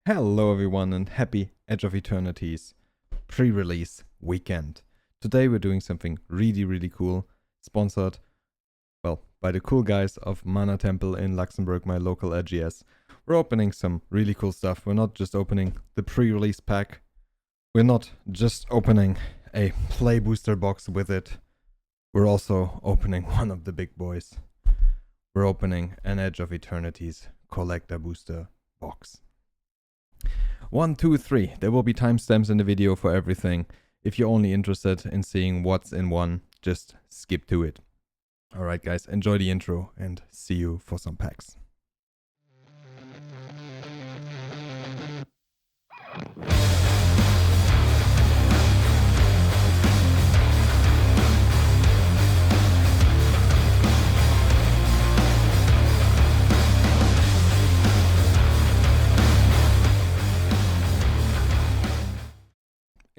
Hello everyone and happy Edge of Eternities pre-release weekend. Today we're doing something really cool, sponsored, well, by the cool guys of Mana Temple in Luxembourg, my local LGS. We're opening some really cool stuff. We're not just opening the pre-release pack. We're not just opening a play booster box with it. We're also opening one of the big boys. We're opening an Edge of Eternities collector booster box. 1, 2, 3. There will be timestamps in the video for everything. If you're only interested in seeing what's in one, just skip to it. Alright guys, enjoy the intro and see you for some packs.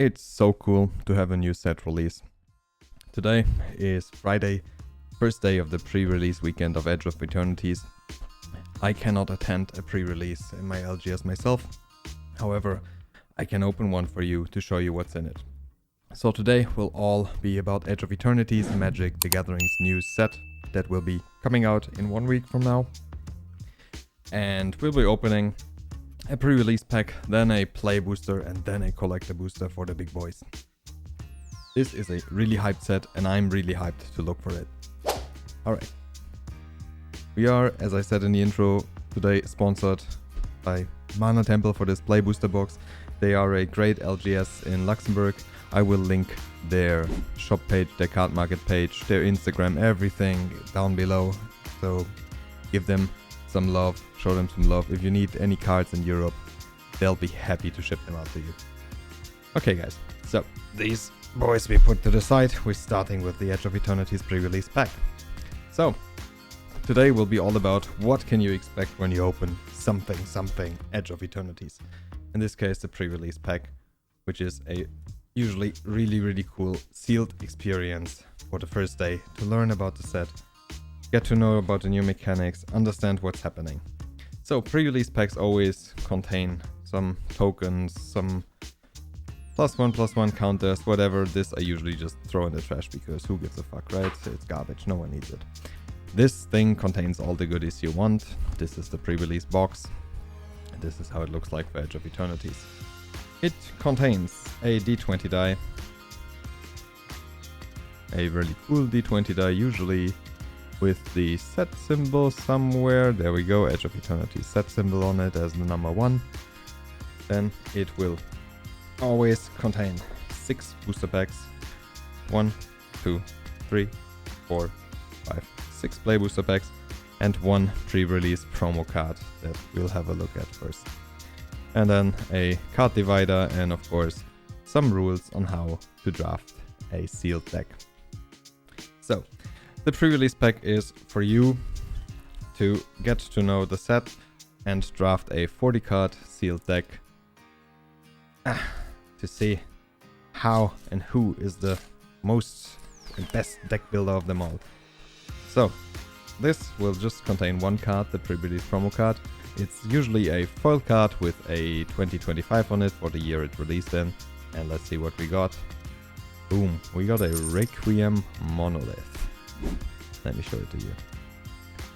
It's so cool to have a new set release. Today is Friday, first day of the pre-release weekend of Edge of Eternities. I cannot attend a pre-release in my LGS myself. However, I can open one for you to show you what's in it. So today will all be about Edge of Eternities, Magic the Gathering's new set that will be coming out in 1 week from now. And we'll be opening a pre-release pack, then a play booster, and then a collector booster for the big boys. This is a really hyped set, and I'm really hyped to look for it. Alright. We are, as I said in the intro, today sponsored by Mana Temple for this play booster box. They are a great LGS in Luxembourg. I will link their shop page, their card market page, their Instagram, everything down below. So give them some love, show them some love. If you need any cards in Europe, they'll be happy to ship them out to you. Okay guys, so these boys we put to the side. We're starting with the Edge of Eternities pre-release pack. So today will be all about what can you expect when you open something Edge of Eternities. In this case the pre-release pack, which is a usually really cool sealed experience for the first day to learn about the set, get to know about the new mechanics, understand what's happening. So pre-release packs always contain some tokens, some +1/+1 counters, whatever. This I usually just throw in the trash because who gives a fuck, right? It's garbage, no one needs it. This thing contains all the goodies you want. This is the pre-release box. And this is how it looks like for Edge of Eternities. It contains a D20 die. A really cool D20 die, usually with the set symbol somewhere. There we go, Edge of Eternity set symbol on it as the number 1. Then it will always contain 6 booster packs. 1, 2, 3, 4, 5, 6 play booster packs, and 1 pre-release promo card that we'll have a look at first. And then a card divider and of course some rules on how to draft a sealed deck. So the pre-release pack is for you to get to know the set and draft a 40 card sealed deck to see how and who is the most and best deck builder of them all. So this will just contain 1 card, the pre-release promo card. It's usually a foil card with a 2025 on it for the year it released in. And let's see what we got. Boom, we got a Requiem Monolith. Let me show it to you.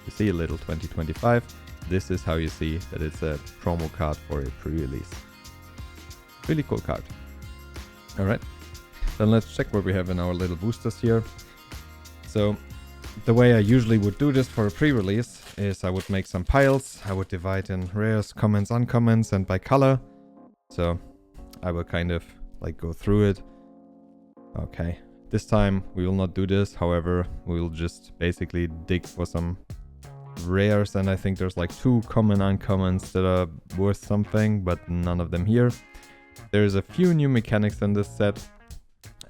You see a little 2025. This is how you see that it's a promo card for a pre-release. Really cool card. Alright, then let's check what we have in our little boosters here. So the way I usually would do this for a pre-release is I would make some piles. I would divide in rares, commons, uncommons, and by color. So I will kind of like go through it. Okay. This time we will not do this, however, we will just basically dig for some rares, and I think there's like 2 common uncommons that are worth something, but none of them here. There's a few new mechanics in this set.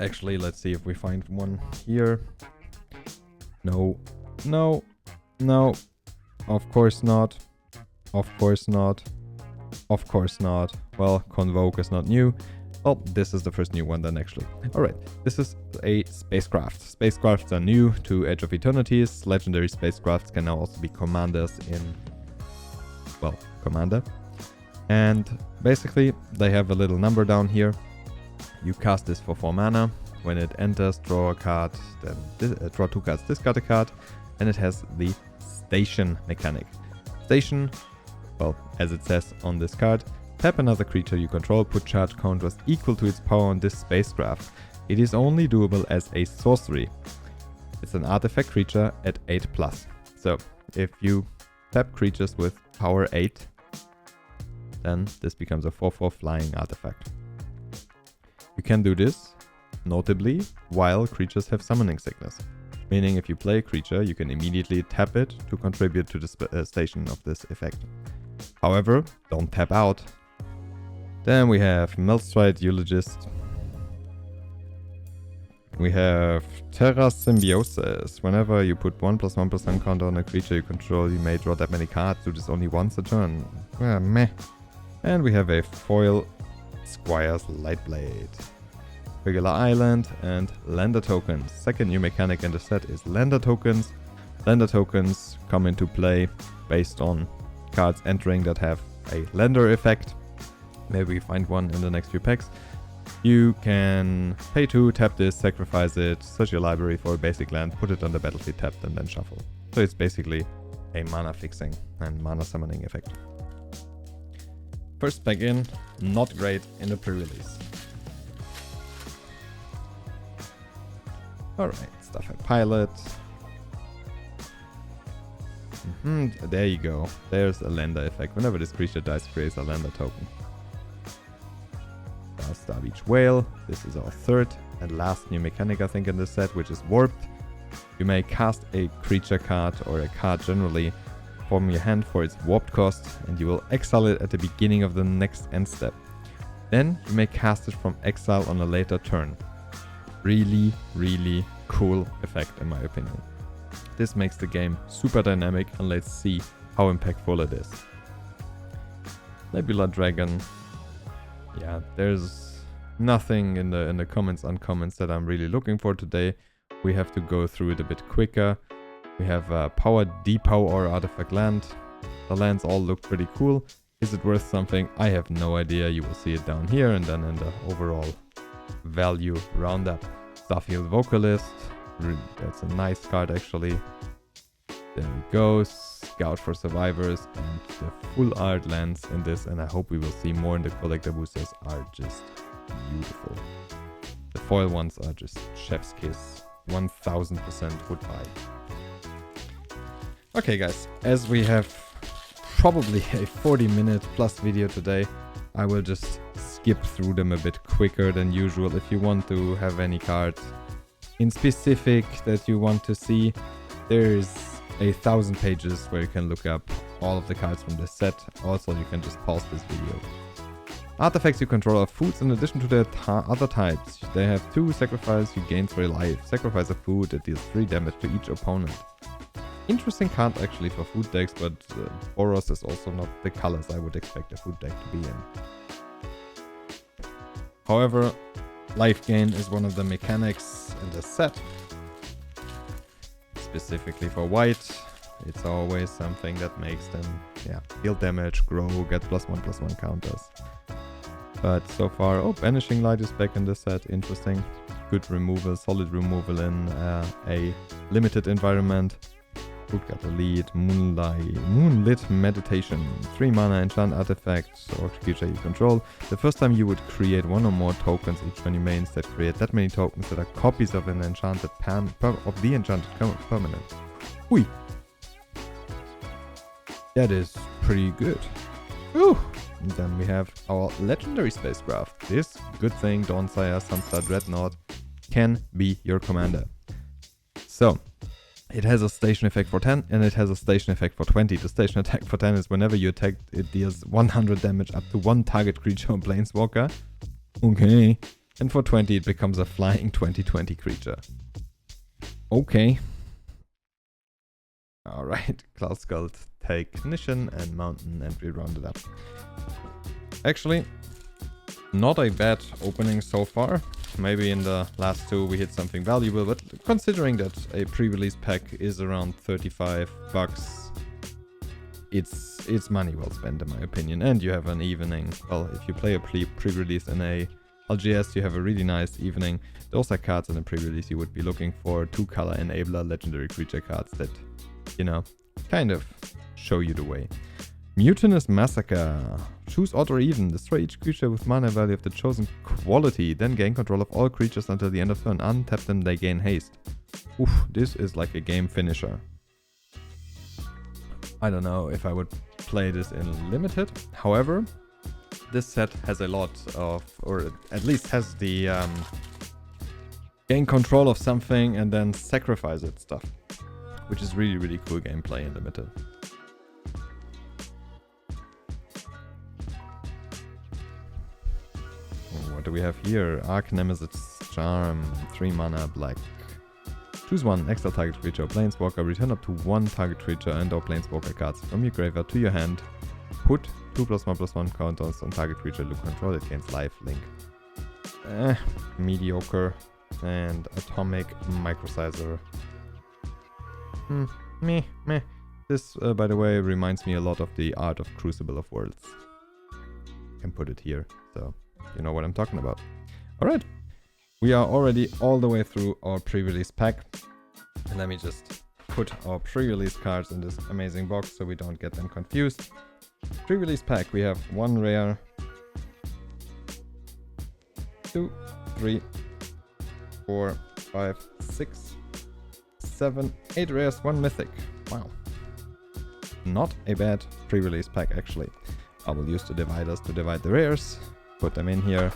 Actually, let's see if we find one here. No, of course not, of course not. Well, Convoke is not new. Oh, this is the first new one then actually. Alright, this is a spacecraft. Spacecrafts are new to Edge of Eternities. Legendary spacecrafts can now also be commanders in, well, Commander. And basically, they have a little number down here. You cast this for 4 mana. When it enters, draw a card, then draw 2 cards, discard a card. And it has the station mechanic. Station, well, as it says on this card, tap another creature you control, put charge counters equal to its power on this spacecraft. It is only doable as a sorcery. It's an artifact creature at 8+. So, if you tap creatures with power 8, then this becomes a 4/4 flying artifact. You can do this, notably, while creatures have summoning sickness. Meaning if you play a creature, you can immediately tap it to contribute to the station of this effect. However, don't tap out. Then we have Melstride Eulogist. We have Terra Symbiosis. Whenever you put 1+1/+1 counter on a creature you control, you may draw that many cards. Do this only once a turn. Meh. And we have a foil Squire's Lightblade. Regular island and lender tokens. Second new mechanic in the set is lender tokens. Lender tokens come into play based on cards entering that have a lender effect. Maybe we find one in the next few packs. You can pay 2, tap this, sacrifice it, search your library for a basic land, put it on the battlefield tapped, and then shuffle. So it's basically a mana fixing and mana summoning effect. First pack in, not great in the pre-release. Alright, stuff at pilot. There you go. There's a lender effect. Whenever this creature dies, creates a lender token. Star Beach Whale. This is our third and last new mechanic, I think, in this set, which is Warped. You may cast a creature card or a card generally from your hand for its warped cost, and you will exile it at the beginning of the next end step. Then you may cast it from exile on a later turn. Really, really cool effect in my opinion. This makes the game super dynamic, and let's see how impactful it is. Nebula Dragon. Yeah, there's nothing in the comments, uncomments that I'm really looking for today. We have to go through it a bit quicker. We have Power, Depower, or Artifact Land. The lands all look pretty cool. Is it worth something? I have no idea. You will see it down here and then in the overall value roundup. Starfield Vocalist. That's a nice card actually. There we go. Scout for Survivors, and the full art lands in this, and I hope we will see more in the collector boosters, are just beautiful. The foil ones are just chef's kiss. 1000% would buy. Okay guys, as we have probably a 40-minute plus video today, I will just skip through them a bit quicker than usual. If you want to have any cards in specific that you want to see, there's 1,000 pages where you can look up all of the cards from this set. Also, you can just pause this video. Artifacts you control are foods in addition to their other types. They have 2 sacrifice, you gain 3 life. Sacrifice a food that deals 3 damage to each opponent. Interesting card actually for food decks, but Boros is also not the colors I would expect a food deck to be in. However, life gain is one of the mechanics in the set. Specifically for white, it's always something that makes them deal damage, grow, get +1/+1 counters. But so far, Banishing Light is back in the set, interesting. Good removal, solid removal in a limited environment. Good, got the lead. Moonlit Meditation. 3 mana enchant artifact or creature you control. The first time you would create 1 or more tokens, each one you may instead create that many tokens that are copies of an enchanted of the enchanted permanent. Hui! That is pretty good. Whew! And then we have our legendary spacecraft. This good thing, Dawnsire, Sunstar, Dreadnought, can be your commander. So, it has a station effect for 10 and it has a station effect for 20. The station attack for 10 is whenever you attack, it deals 100 damage up to 1 target creature or planeswalker. Okay. And for 20 it becomes a flying 20/20 creature. Okay. Alright, Cloud Skult, take Nation and Mountain, and we round it up. Actually, not a bad opening so far. Maybe in the last 2 we hit something valuable, but considering that a pre-release pack is around $35, it's it's money well spent in my opinion. And you have an evening. Well, if you play a pre-release in a LGS, you have a really nice evening. Those are cards in the pre-release you would be looking for. 2-color enabler legendary creature cards that, you know, kind of show you the way. Mutinous Massacre. Choose odd or even. Destroy each creature with mana value of the chosen quality. Then gain control of all creatures until the end of turn. Untap them, they gain haste. Oof, this is like a game finisher. I don't know if I would play this in limited. However, this set has a lot of, or at least has the gain control of something and then sacrifice it stuff, which is really, really cool gameplay in limited. What do we have here? Arc Nemesis Charm, 3 mana, black. Choose one, exile target creature or planeswalker, return up to 1 target creature and or planeswalker cards from your graveyard to your hand. Put 2+1/+1 counters on target creature you control, it gains life link. Mediocre. And Atomic Microsizer. Meh. This, by the way, reminds me a lot of the Art of Crucible of Worlds. Can put it here, so you know what I'm talking about. Alright, we are already all the way through our pre-release pack. And let me just put our pre-release cards in this amazing box so we don't get them confused. Pre-release pack, we have 1 rare, 2, 3, 4, 5, 6, 7, 8 rares, 1 mythic. Wow. Not a bad pre-release pack actually. I will use the dividers to divide the rares. Put them in here.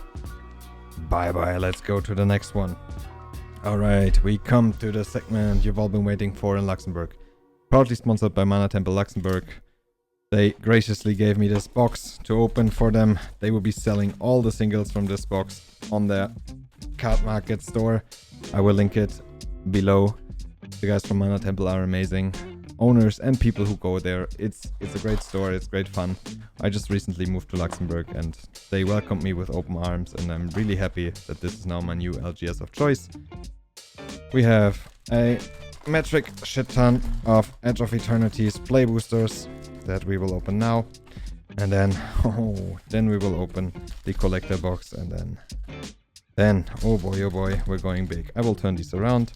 Bye bye, let's go to the next one. Alright, we come to the segment you've all been waiting for in Luxembourg. Proudly sponsored by Mana Temple Luxembourg. They graciously gave me this box to open for them. They will be selling all the singles from this box on their card market store. I will link it below. The guys from Mana Temple are amazing. Owners and people who go there. It's a great store, it's great fun. I just recently moved to Luxembourg and they welcomed me with open arms and I'm really happy that this is now my new LGS of choice. We have a metric shit ton of Edge of Eternities play boosters that we will open now. And then we will open the collector box and then, oh boy, we're going big. I will turn these around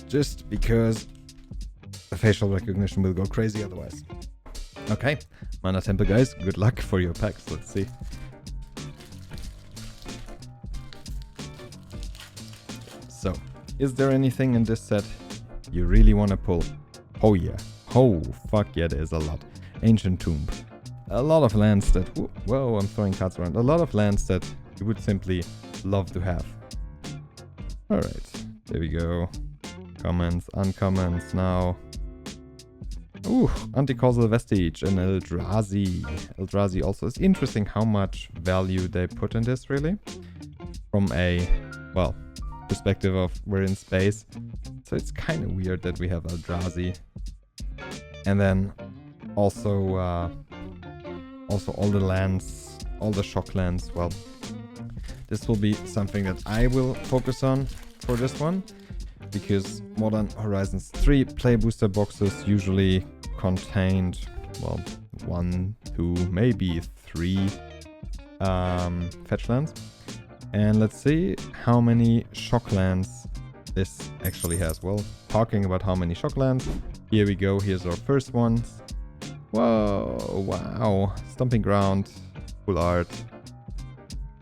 just because the facial recognition will go crazy otherwise. Okay, Mana Temple guys, good luck for your packs. Let's see. So, is there anything in this set you really want to pull? Oh yeah. Oh, fuck yeah, there's a lot. Ancient Tomb. A lot of lands that... Whoa, I'm throwing cards around. A lot of lands that you would simply love to have. Alright, there we go. Commons, uncommons now. Ooh, Anticausal Vestige and Eldrazi. Eldrazi also is interesting how much value they put in this, really. From a, well, perspective of we're in space. So it's kind of weird that we have Eldrazi. And then also all the lands, all the shock lands. Well, this will be something that I will focus on for this one. Because Modern Horizons 3 play booster boxes usually contained, well, 1, 2, maybe 3 fetch lands. And let's see how many shock lands this actually has. Well, talking about how many shock lands, here we go. Here's our first ones. Whoa, wow. Stomping Ground, cool art.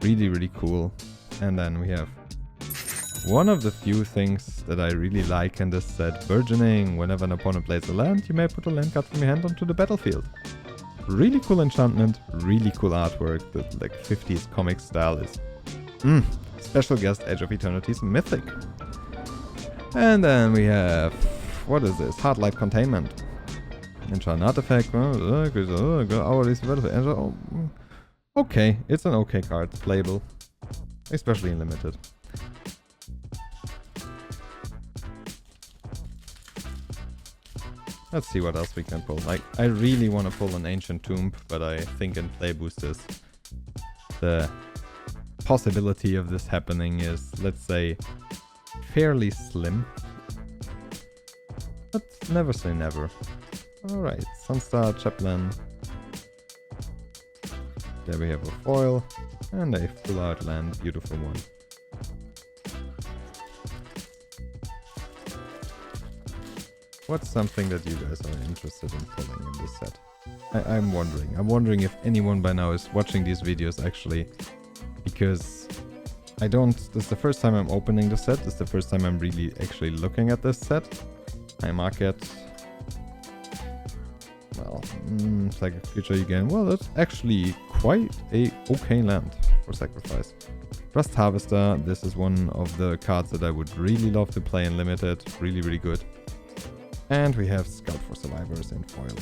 Really, really cool. And then we have one of the few things that I really like in this set, Burgeoning. Whenever an opponent plays a land, you may put a land card from your hand onto the battlefield. Really cool enchantment, really cool artwork. The like 50s comic style is special guest Edge of Eternities Mythic. And then we have, what is this? Hardlight Containment. Enchant artifact. Okay, it's an okay card, playable, especially in limited. Let's see what else we can pull. Like, I really want to pull an Ancient Tomb, but I think in play boosters, the possibility of this happening is, let's say, fairly slim. But never say never. Alright, Sunstar, Chaplain, There we have a foil and a full art land, beautiful one. What's something that you guys are interested in pulling in this set? I'm wondering if anyone by now is watching these videos actually, because this is the first time I'm opening the set, this is the first time I'm really actually looking at this set. I mark it, well, it's like a future again. Well, that's actually quite a okay land for sacrifice. Rust Harvester, this is one of the cards that I would really love to play in Limited, really, really good. And we have Scout for Survivors in foil.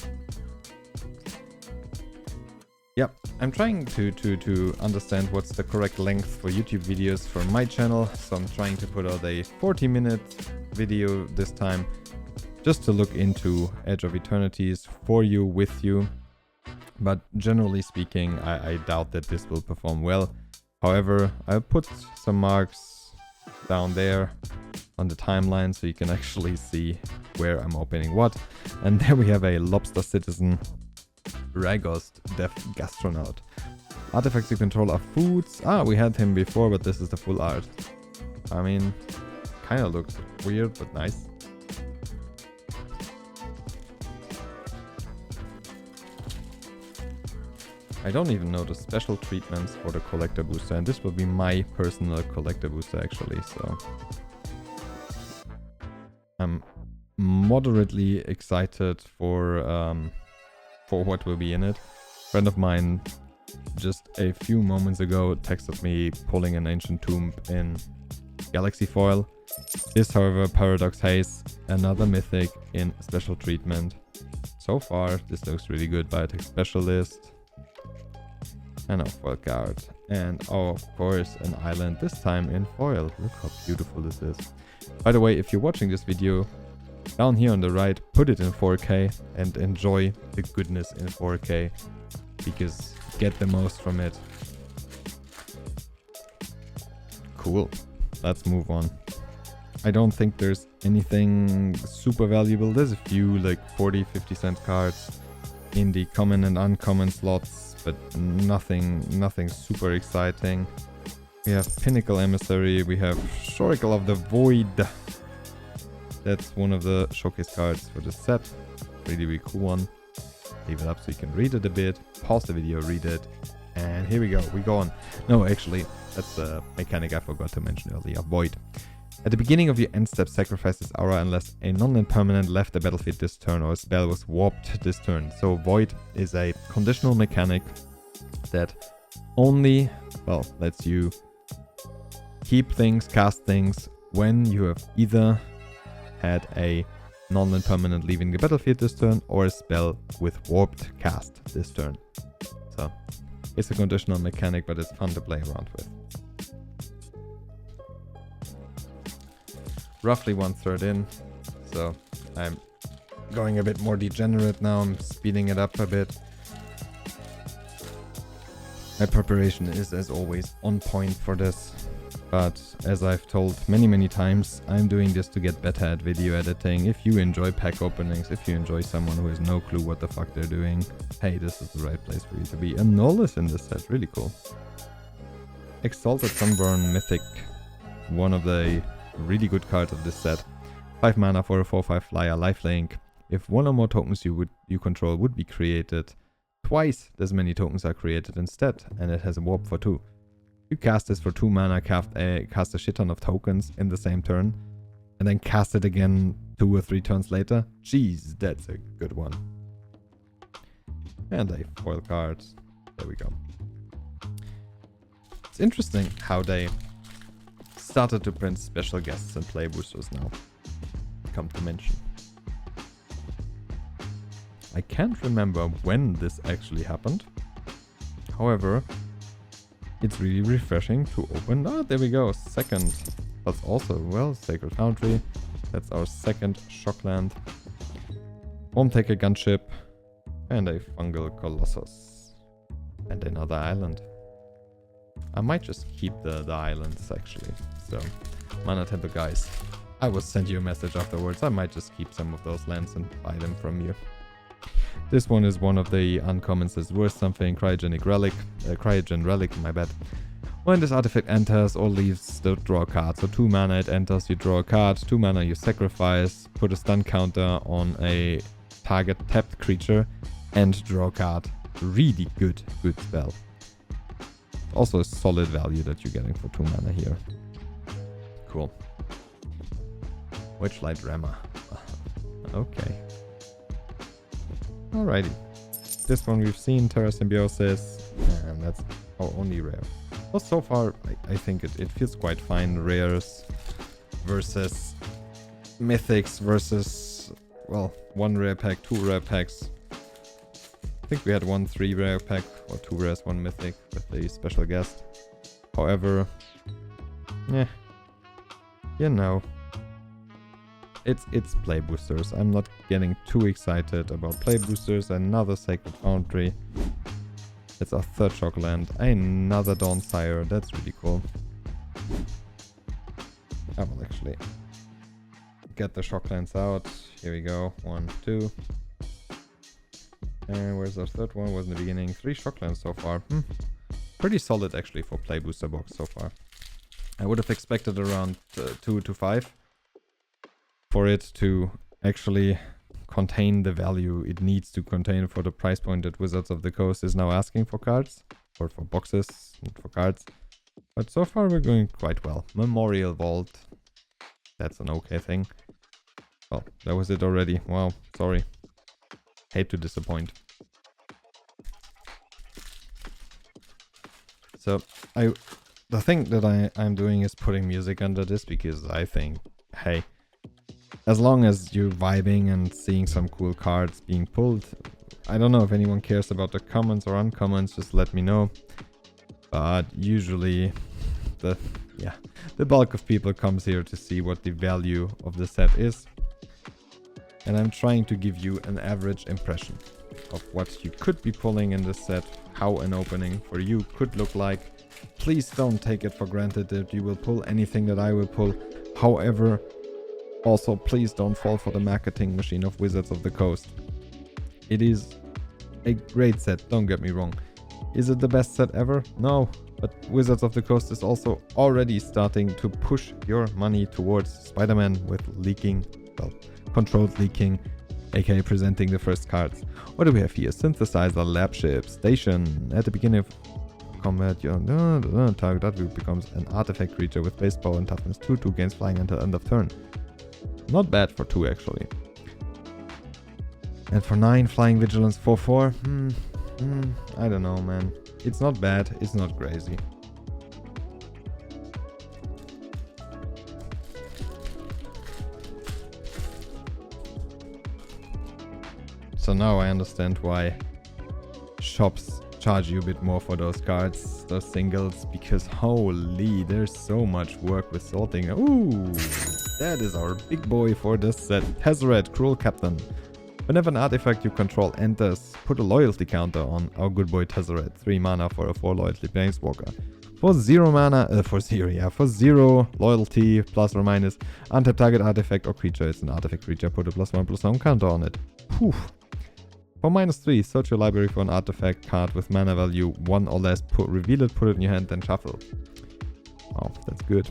Yep, I'm trying to understand what's the correct length for YouTube videos for my channel, so I'm trying to put out a 40-minute video this time, just to look into Edge of Eternities for you, with you. But generally speaking, I doubt that this will perform well. However, I put some marks down there on the timeline so you can actually see where I'm opening what. And there we have a Lobster Citizen, Ragost, Deaf Gastronaut. Artifacts you control are foods. We had him before, but this is the full art. I mean, kind of looks weird, but nice. I don't even know the special treatments for the collector booster, and this will be my personal collector booster actually, so I'm moderately excited for what will be in it. A friend of mine just a few moments ago texted me pulling an Ancient Tomb in Galaxy Foil. This, however, Paradox Haze, another mythic in special treatment. So far, this looks really good. Biotech Specialist. And a foil card. And of course, an island, this time in foil. Look how beautiful this is. By the way, if you're watching this video, down here on the right, put it in 4K and enjoy the goodness in 4K, because get the most from it. Cool. Let's move on. I don't think there's anything super valuable. There's a few like 40-50 cent cards in the common and uncommon slots, but nothing super exciting. We have Pinnacle Emissary, we have Shuricle of the Void. That's one of the showcase cards for the set. Really, really cool one. Leave it up so you can read it a bit. Pause the video, read it. And here we go, we go on. No, actually, that's the mechanic I forgot to mention earlier. Void. At the beginning of your end step, sacrifice this aura unless a non-land permanent left the battlefield this turn or a spell was warped this turn. So Void is a conditional mechanic that only, well, lets you keep things, cast things, when you have either had a non-land permanent leaving the battlefield this turn or a spell with warped cast this turn. So it's a conditional mechanic, but it's fun to play around with. Roughly 1/3 in, so I'm going a bit more degenerate now. I'm speeding it up a bit. My preparation is, as always, on point for this, but as I've told many times, I'm doing this to get better at video editing. If you enjoy pack openings, if you enjoy someone who has no clue what the fuck they're doing, hey, this is the right place for you to be. And Null is in this set, really cool. Exalted Sunburn Mythic, one of the really good cards of this set. 5 mana for a 4/5 flyer, lifelink. If one or more tokens you control would be created, twice as many tokens are created instead, and it has a warp for 2. You cast this for 2 mana, cast a shit ton of tokens in the same turn, and then cast it again 2 or 3 turns later. Jeez, that's a good one. And a foil card. There we go. It's interesting how they started to print special guests and play boosters now, come to mention. I can't remember when this actually happened. However, it's really refreshing to open. Ah, there we go, second. That's also, well, Sacred Foundry. That's our second Shockland. Home Taker Gunship. And a Fungal Colossus. And another island. I might just keep the islands actually. So, Mana Temple guys, I will send you a message afterwards. I might just keep some of those lands and buy them from you. This one is one of the uncommons that's worth something. Cryogen Relic, my bad. When this artifact enters or leaves, draw a card. So 2 mana it enters, you draw a card. 2 mana you sacrifice, put a stun counter on a target tapped creature, and draw a card. Really good spell. Also a solid value that you're getting for 2 mana here. Cool. Witchlight Rammer. Okay. Alrighty. This one we've seen, Terra Symbiosis, and that's our only rare. Well, so far, I think it feels quite fine. Rares versus mythics versus, well, 1 rare pack, 2 rare packs. I think we had 1 3 rare pack, or 2 rares, 1 mythic with the special guest. However, yeah, you know, it's play boosters. I'm not getting too excited about play boosters. Another Sacred Foundry. It's our 3rd Shockland. Another Dawnsire. That's really cool. I will actually get the Shocklands out. Here we go. 1, 2. And where's our 3rd one? Was in the beginning. 3 Shocklands so far. Pretty solid actually for play booster box so far. I would have expected around 2 to 5 for it to actually contain the value it needs to contain for the price point that Wizards of the Coast is now asking for cards, or for boxes and for cards. But so far we're going quite well. Memorial Vault, that's an okay thing. Well, that was it already. Wow, sorry. Hate to disappoint. So the thing that I'm doing is putting music under this because I think, hey, as long as you're vibing and seeing some cool cards being pulled, I don't know if anyone cares about the commons or uncommons, just let me know. But usually the bulk of people comes here to see what the value of the set is. And I'm trying to give you an average impression of what you could be pulling in this set, how an opening for you could look like. Please don't take it for granted that you will pull anything that I will pull. However, also, please don't fall for the marketing machine of Wizards of the Coast. It is a great set, don't get me wrong. Is it the best set ever? No, but Wizards of the Coast is also already starting to push your money towards Spider-Man with leaking, well, controlled leaking, aka presenting the first cards. What do we have here? Synthesizer, Lab Ship, Station. At the beginning of combat, your target that becomes an artifact creature with base power and toughness 2, gains flying until end of turn. Not bad for 2 actually. And for 9, flying vigilance 4/4. I don't know, man. It's not bad, it's not crazy. So now I understand why shops charge you a bit more for those cards, those singles, because holy, there's so much work with sorting. Ooh, that is our big boy for this set. Tezzeret, Cruel Captain. Whenever an artifact you control enters, put a loyalty counter on our good boy Tezzeret. 3 mana for a 4 loyalty planeswalker. For 0 mana, for 0 loyalty, plus or minus, untap target artifact or creature. It's an artifact creature, put a +1/+1 counter on it. Poof. For -3, search your library for an artifact card with mana value 1 or less, reveal it, put it in your hand, then shuffle. Wow, that's good.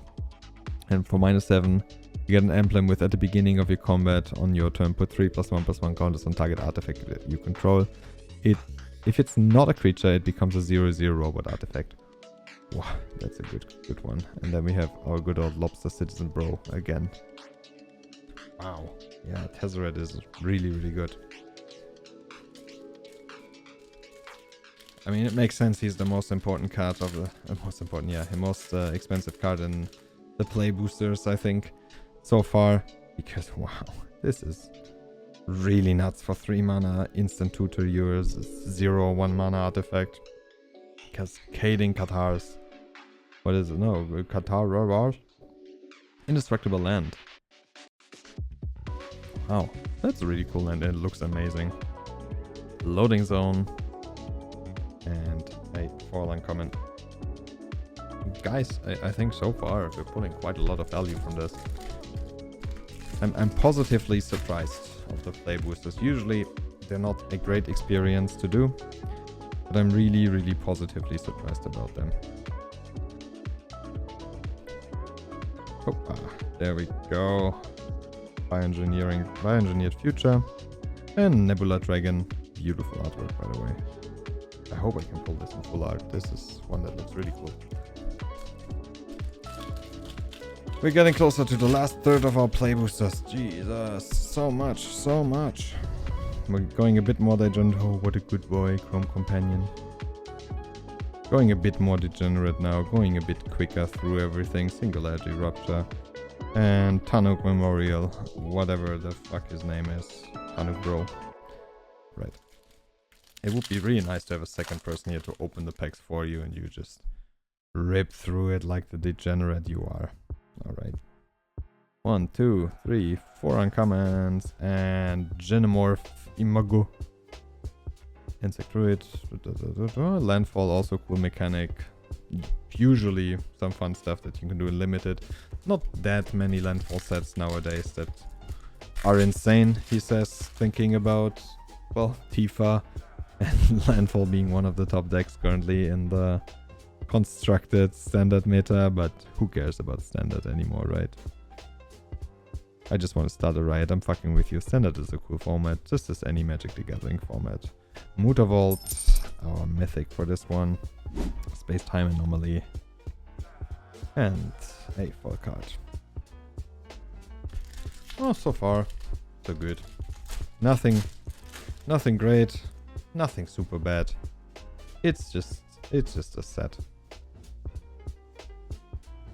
And for -7, you get an emblem with at the beginning of your combat on your turn, put 3 +1/+1 counters on target artifact that you control. If it's not a creature, it becomes a 0/0 robot artifact. Wow, that's a good one. And then we have our good old Lobster Citizen Bro again. Wow. Yeah, Tezzeret is really, really good. I mean, it makes sense. He's the most important card of the most expensive card in the play boosters, I think, so far. Because wow, this is really nuts for 3 mana, instant 2 yours, 0 1 mana artifact. Cascading Catars. What is it? No, Catar. Indestructible Land. Wow, that's a really cool land. It looks amazing. Loading Zone. And a foil uncommon. Guys, I think so far we're pulling quite a lot of value from this. I'm positively surprised of the play boosters. Usually They're not a great experience to do, but I'm really, really positively surprised about them. There we go. Bioengineered Future. And Nebula Dragon. Beautiful artwork, by the way. I hope I can pull this in full art. This is one that looks really cool. We're getting closer to the last third of our play boosters. Jesus, so much, so much. We're going a bit more degenerate. Oh, what a good boy, Chrome Companion. Going a bit more degenerate now. Going a bit quicker through everything. Singularity Rupture. And Tanuk Memorial. Whatever the fuck his name is. Tanuk Bro. Right. It would be really nice to have a second person here to open the packs for you and you just rip through it like the degenerate you are. Alright. 1, 2, 3, 4 uncommons and Genomorph Imago. Insect Druid. Landfall, also cool mechanic. Usually some fun stuff that you can do in limited. Not that many landfall sets nowadays that are insane, he says, thinking about, well, Tifa and landfall being one of the top decks currently in the constructed standard meta, but who cares about standard anymore, right? I just want to start a riot. I'm fucking with you. Standard is a cool format, just as any Magic the Gathering format. Mutavault, our mythic for this one. Space-time anomaly. And a full card. Oh, so far, so good. Nothing great. Nothing super bad. It's just a set.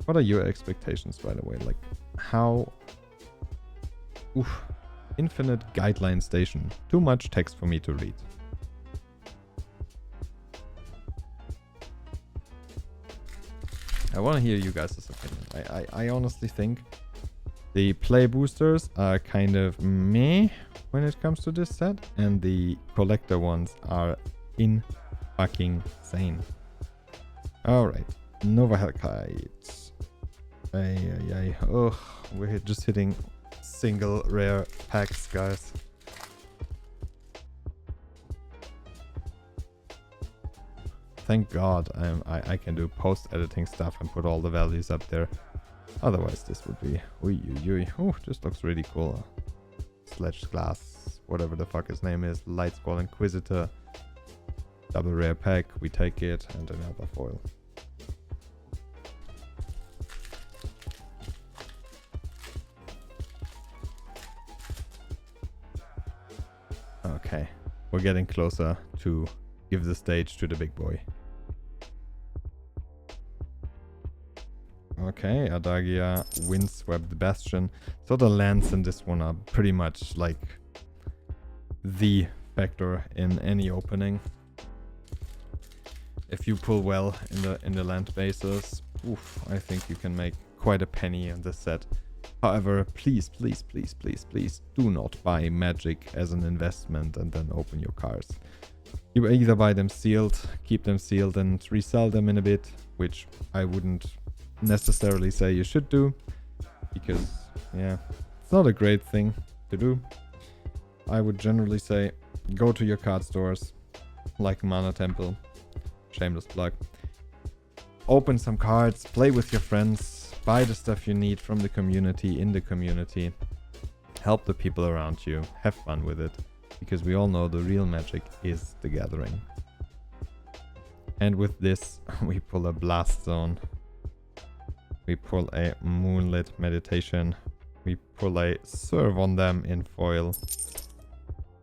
What are your expectations, by the way? Like, how... Oof. Infinite Guideline Station. Too much text for me to read. I want to hear you guys' opinion. I honestly think the play boosters are kind of meh when it comes to this set, and the collector ones are fucking-sane. Alright, Nova Hellkite. Ugh, we're just hitting single rare packs, guys. Thank God I can do post-editing stuff and put all the values up there. Otherwise, this would be... Oh, this looks really cool. Sledged Glass, whatever the fuck his name is. Light Squall Inquisitor. Double rare pack, we take it, and another foil. Okay, we're getting closer to give the stage to the big boy. Okay, Adagia, Windswept Bastion. So the lands in this one are pretty much like the factor in any opening. If you pull well in the land bases, oof, I think you can make quite a penny in this set. However, please, please, please, please, please do not buy Magic as an investment and then open your cards. You either buy them sealed, keep them sealed and resell them in a bit, which I wouldn't necessarily say you should do, because yeah, it's not a great thing to do. I would generally say go to your card stores like Mana Temple, shameless plug, open some cards, play with your friends, buy the stuff you need from the community, in the community, help the people around you, have fun with it, because we all know the real magic is the gathering. And with this we pull a Blast Zone. We pull a Moonlit Meditation. We pull a Serve on Them in foil.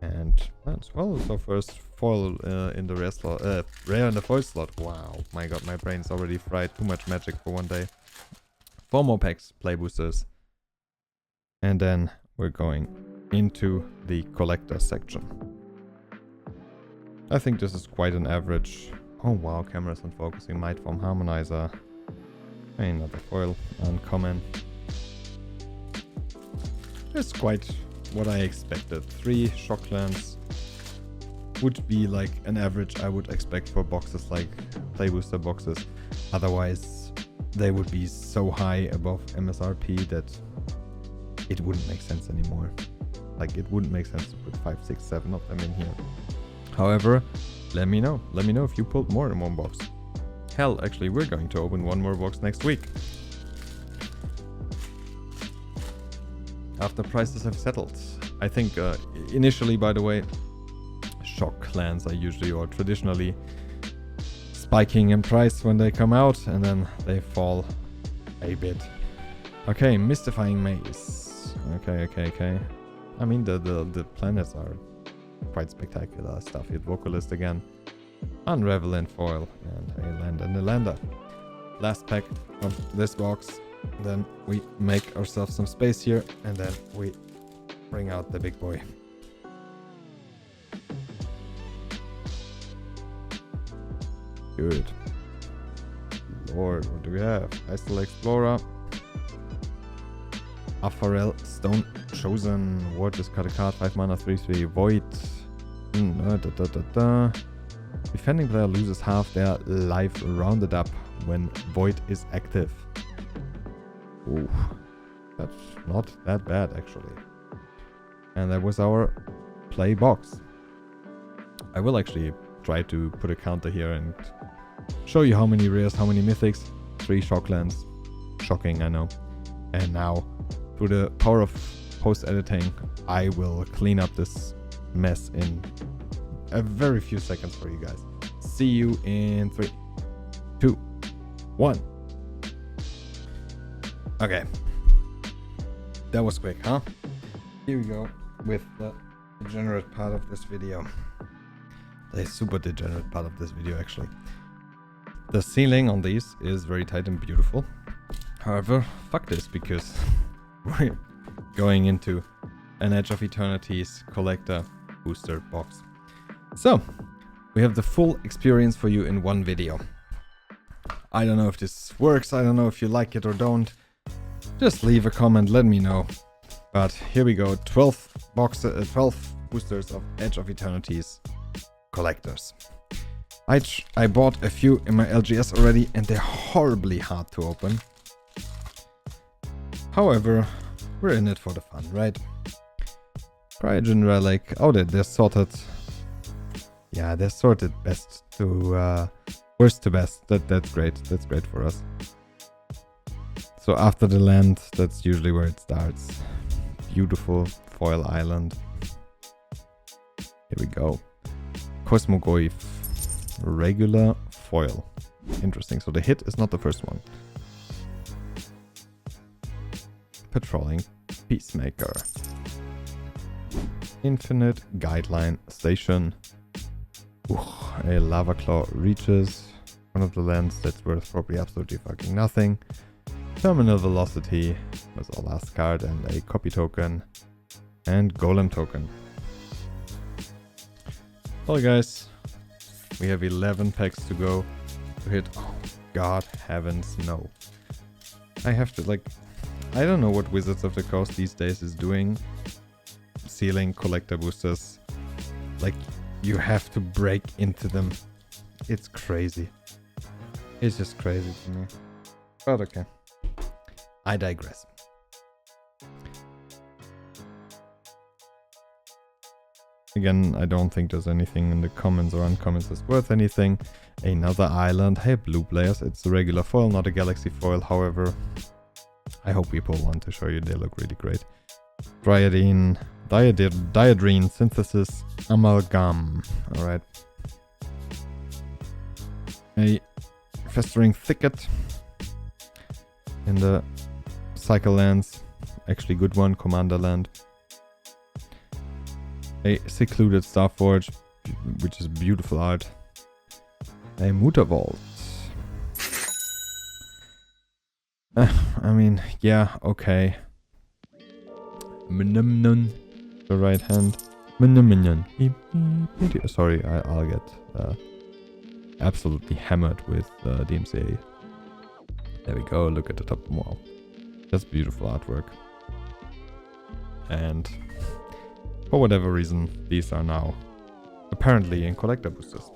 And that's, well, so first foil in the rare slot. Rare in the foil slot. Wow, my god, my brain's already fried. Too much magic for one day. 4 more packs, play boosters. And then we're going into the collector section. I think this is quite an average. Oh wow, cameras and focusing, Might Form Harmonizer. Another foil, uncommon. It's quite what I expected. 3 Shocklands would be like an average I would expect for boxes like play booster boxes. Otherwise, they would be so high above MSRP that it wouldn't make sense anymore. Like, it wouldn't make sense to put 5, 6, 7 of them in here. However, let me know. Let me know if you pulled more in one box. Hell, actually, we're going to open one more box next week. After prices have settled. I think initially, by the way, shock clans are usually or traditionally spiking in price when they come out, and then they fall a bit. Okay, Mystifying Maze. Okay. I mean, the planets are quite spectacular stuff. Hit Vocalist again. Unravel in foil, and a land and a lander. Last pack of this box. Then we make ourselves some space here, and then we bring out the big boy. Good. Lord, what do we have? Isle Explorer. Apharel Stone Chosen. Ward, discard a card. 5 mana, 3/3. Void. Defending player loses half their life rounded up when Void is active. Ooh, that's not that bad actually. And that was our play box. I will actually try to put a counter here and show you how many rares, how many mythics. 3 shocklands. Shocking, I know. And now, through the power of post-editing, I will clean up this mess in a very few seconds for you guys. See you in 3, 2, 1. Okay. That was quick, huh? Here we go with the degenerate part of this video. The super degenerate part of this video, actually. The ceiling on these is very tight and beautiful. However, fuck this, because we're going into an Edge of Eternities collector booster box. So, we have the full experience for you in one video. I don't know if this works, I don't know if you like it or don't. Just leave a comment, let me know. But here we go, 12 boosters of Edge of Eternities collectors. I bought a few in my LGS already, and they're horribly hard to open. However, we're in it for the fun, right? Cryogen Relic, oh, they're sorted. Yeah, they're sorted best to worst to best. That's great. That's great for us. So after the land, that's usually where it starts. Beautiful foil island. Here we go. Cosmogoyf. Regular foil. Interesting. So the hit is not the first one. Patrolling Peacemaker. Infinite Guideline Station. A Lava Claw reaches one of the lands that's worth probably absolutely fucking nothing. Terminal Velocity was our last card, and a copy token and golem token. Well guys, we have 11 packs to go to hit. Oh god heavens, no. I have to, like, I don't know what Wizards of the Coast these days is doing. Sealing collector boosters. Like, you have to break into them. It's crazy. It's just crazy to me. But okay. I digress. Again, I don't think there's anything in the commons or uncommons that's worth anything. Another island. Hey, blue players. It's a regular foil, not a galaxy foil. However, I hope people want to show you. They look really great. Diadrine Synthesis Amalgam. Alright. A Festering Thicket in the Cycle lands. Actually good one. Commander land. A Secluded Starforge, which is beautiful art. A Muta Vault. I mean, yeah, okay. Mnumnun, the right hand. Mnumnun. Sorry, I'll get absolutely hammered with DMCA. There we go, look at the top. Wow. That's beautiful artwork. And for whatever reason, these are now apparently in collector boosters.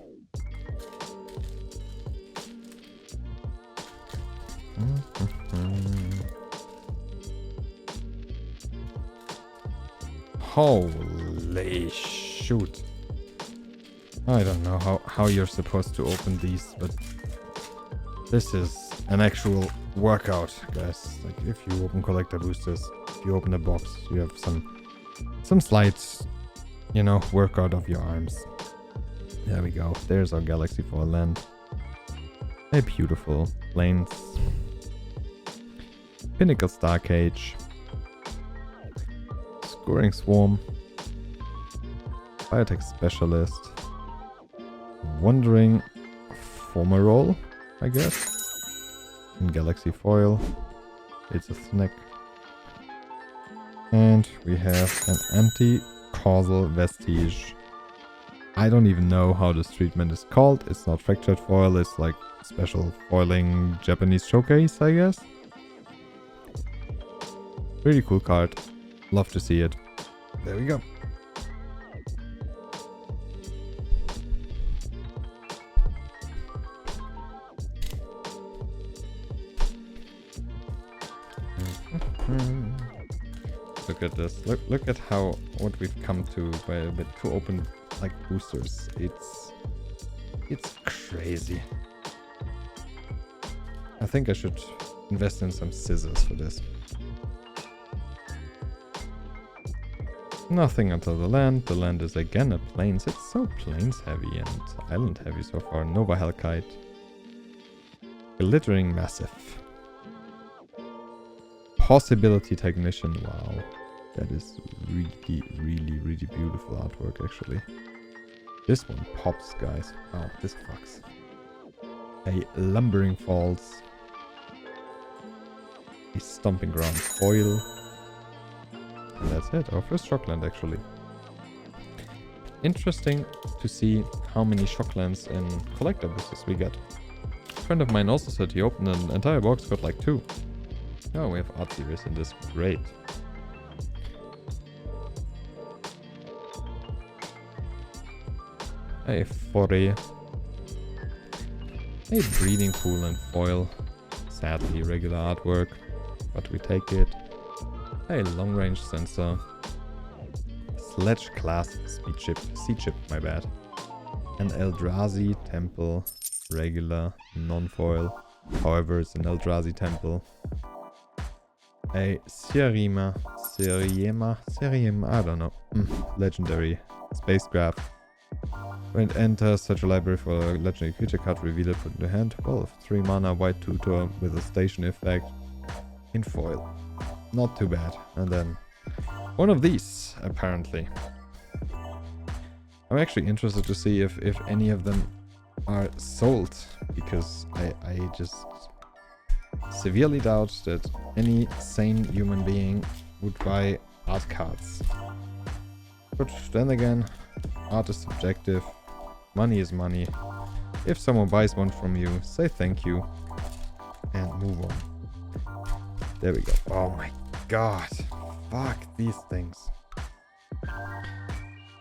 Holy shoot. I don't know how you're supposed to open these, but this is an actual workout, guys. Like, if you open collector boosters, if you open a box, you have some slight, you know, workout of your arms. There we go. There's our Galaxy Foil land. A beautiful plains. Pinnacle Star Cage. Scoring Swarm. Biotech Specialist. Wandering Formerole, I guess. In Galaxy Foil. It's a snack. And we have an anti-causal vestige. I don't even know how this treatment is called. It's not fractured foil, it's like special foiling Japanese showcase, I guess. Really cool card. Love to see it. There we go. Look at this. Look at what we've come to by a bit to open like boosters. It's crazy. I think I should invest in some scissors for this. Nothing until the land. The land is again a plains. It's so plains heavy and island heavy so far. Nova Hellkite. Glittering Massive. Possibility Technician. Wow. That is really beautiful artwork actually. This one pops, guys. Wow, this fucks. A Lumbering Falls. A Stomping Ground Foil. And that's it. Our first Shockland actually. Interesting to see how many Shocklands in collector boosters we get. A friend of mine also said he opened an entire box, got like 2. Oh, we have Art Series in this. Great. A Foray. A Breeding Pool and Foil. Sadly, regular artwork, but we take it. A Long Range Sensor. Sledge Class Sea Chip, my bad. An Eldrazi Temple. Regular, non-foil. However, it's an Eldrazi Temple. A Siriema, I don't know. Legendary Spacecraft. When it enters such a library for a legendary creature card, reveal it, put in the hand. Well, 3 mana, white tutor with a station effect in foil. Not too bad. And then one of these, apparently. I'm actually interested to see if any of them are sold, because I just severely doubt that any sane human being would buy art cards. But then again, art is subjective, money is money. If someone buys one from you, say thank you and move on. There we go. Oh my god. Fuck these things.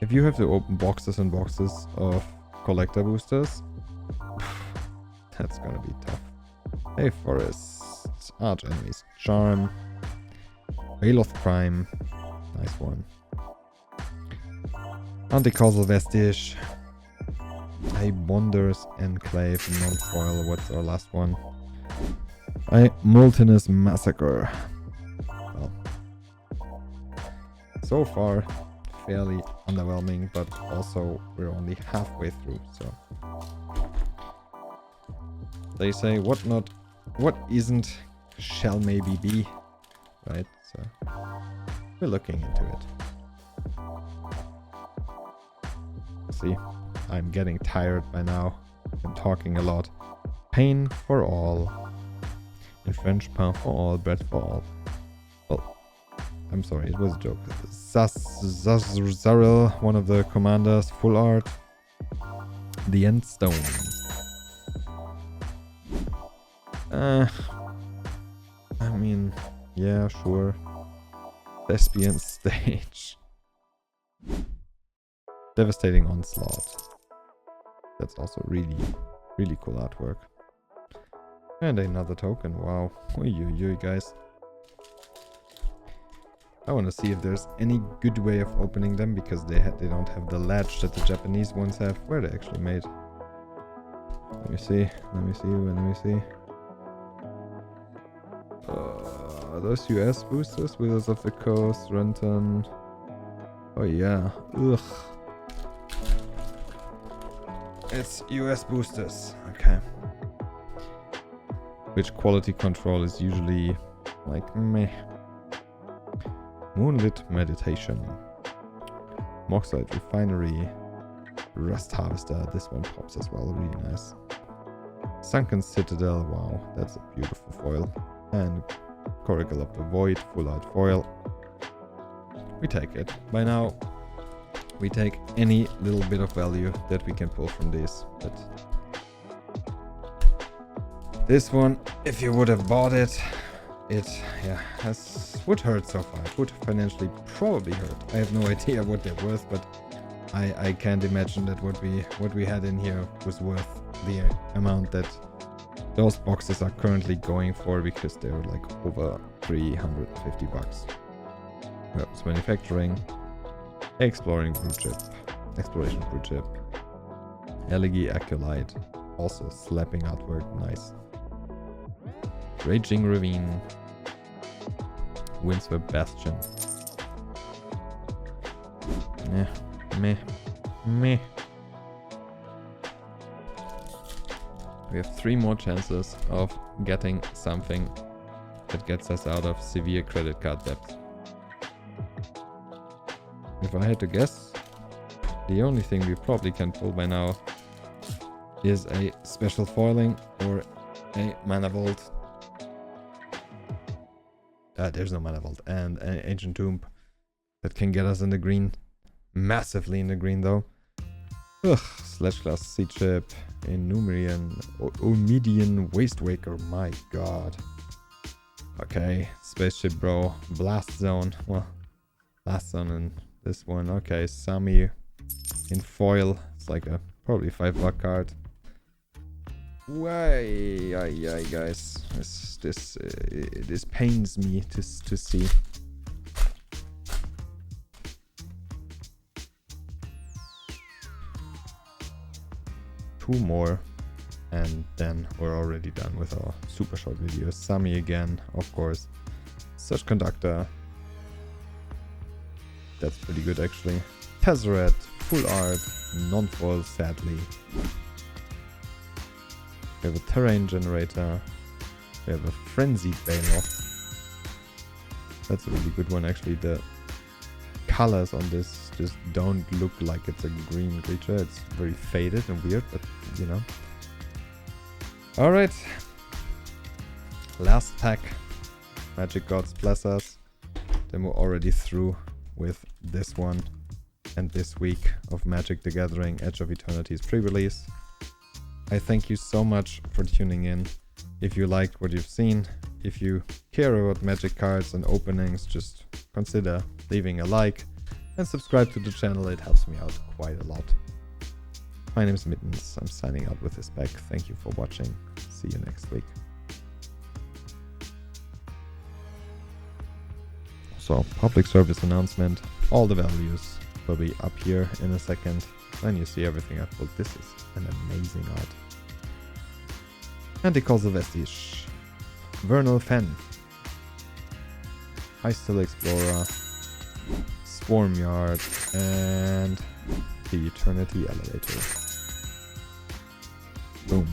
If you have to open boxes and boxes of collector boosters, that's gonna be tough. Hey Forest, Arch Enemies Charm, Veloth Prime, nice one. Anti-Causal Vestige, a Wanderer's Enclave, non-foil, what's our last one? A Multinous Massacre. Well, so far fairly underwhelming, but also we're only halfway through, so. They say what isn't shall maybe be, right? So we're looking into it. See, I'm getting tired by now. I'm talking a lot. Pain for all. In French, pain for all, bread for all. Well, I'm sorry, it was a joke. Zazaril, one of the commanders, full art. The End Stone. I mean, yeah, sure. Thespian Stage. Devastating Onslaught. That's also really cool artwork. And another token, wow. Oy, guys. I want to see if there's any good way of opening them, because they don't have the latch that the Japanese ones have. Where they actually made. Let me see. Those US boosters, Wheels of the Coast, Renton. Oh yeah. Ugh. It's US boosters. Okay. Which quality control is usually like meh. Moonlit Meditation. Moxide Refinery. Rust Harvester. This one pops as well. Really nice. Sunken Citadel. Wow, that's a beautiful foil. And Coracle of the Void. Full art foil. We take it. By now, we take any little bit of value that we can pull from this. But this one, if you would have bought it, would hurt so far. It would financially probably hurt. I have no idea what they're worth, but I can't imagine that what we had in here was worth the amount that those boxes are currently going for, because they're like over 350 bucks. Weapons manufacturing, exploration brew chip, Elegy Acolyte, also slapping artwork, nice. Raging Ravine, Windswept Bastion. Meh. We have 3 more chances of getting something that gets us out of severe credit card debt. If I had to guess, the only thing we probably can pull by now is a special foiling or a Mana Vault. There's no Mana Vault. And an Ancient Tomb that can get us in the green. Massively in the green though. Ugh, Sledge Class Sea Chip, Omidian Waste Waker, my god. Okay, Spaceship Bro, Blast Zone. Well, Blast Zone and this one. Okay, Sami in foil. It's like a probably $5 card. Why, guys, this pains me to see. Two more, and then we're already done with our super short videos. Sami again, of course. Search Conductor. That's pretty good actually. Tezzeret, full art, non-foil sadly. We have a Terrain Generator. We have a Frenzied Baneloth. That's a really good one actually. The colors on this just don't look like it's a green creature. It's very faded and weird, but you know. Alright. Last pack. Magic Gods bless us. Then we're already through with this one and this week of Magic the Gathering Edge of Eternities pre-release. I thank you so much for tuning in. If you liked what you've seen, if you care about Magic cards and openings, just consider leaving a like and subscribe to the channel. It helps me out quite a lot. My name is Mittens. I'm signing out with this pack. Thank you for watching. See you next week. So, public service announcement. All the values will be up here in a second. Then you see everything I pulled. This is an amazing art. Anticalls of Vestige. Vernal Fen. Heistal Explorer. Swarmyard. And the Eternity Elevator. Boom.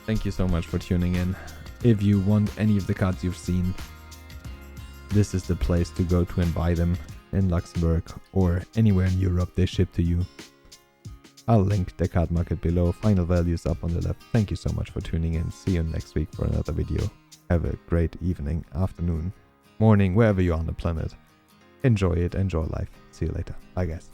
Thank you so much for tuning in. If you want any of the cards you've seen, this is the place to go to and buy them in Luxembourg or anywhere in Europe they ship to you. I'll link the card market below. Final values up on the left. Thank you so much for tuning in. See you next week for another video. Have a great evening, afternoon, morning, wherever you are on the planet. Enjoy it. Enjoy life. See you later. Bye guys.